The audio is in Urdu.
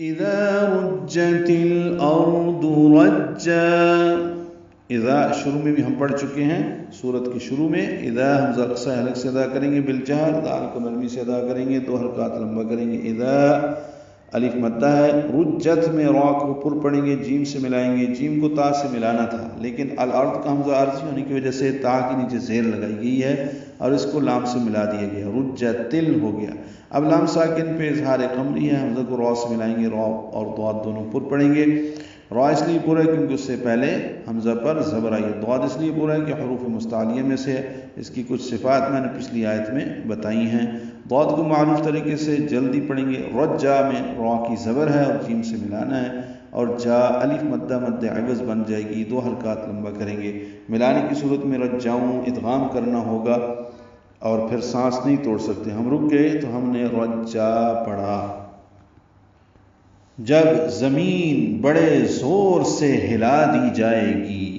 اذا رجت الارض رجا، اذا شروع میں بھی ہم پڑھ چکے ہیں، سورت کے شروع میں اذا حمزہ قصہ حلق سے ادا کریں گے بالجہر، دال کو نرمی سے ادا کریں گے، 2 حلقات لمبا کریں گے. اذا الف مدہ ہے، رجت میں را کو پر پڑھیں گے، جیم سے ملائیں گے، جیم کو تا سے ملانا تھا لیکن الارض کا حمزہ عارضی ہونے کی وجہ سے تا کے نیچے زیر لگائی گئی ہے اور اس کو لام سے ملا دیا گیا، رجتل ہو گیا. اب لام ساکن پہ اظہار قمری ہے، حمزہ کو را سے ملائیں گے، را اور ضاد دونوں پر پڑھیں گے. را اس لیے پورا ہے کیونکہ اس سے پہلے حمزہ پر زبر آئی ہے، ضاد اس لیے پورا ہے کہ حروف مستعلیہ میں سے اس کی کچھ صفات میں نے پچھلی آیت میں بتائی ہیں. ضاد کو معروف طریقے سے جلدی پڑھیں گے، رجا میں را کی زبر ہے اور جیم سے ملانا ہے، اور جا الف مدہ مد عوض بن جائے گی، 2 حلقات لمبا کریں گے. ملانے کی صورت میں رجاؤں ادغام کرنا ہوگا اور پھر سانس نہیں توڑ سکتے. ہم رک گئے تو ہم نے رجا پڑھا. جب زمین بڑے زور سے ہلا دی جائے گی،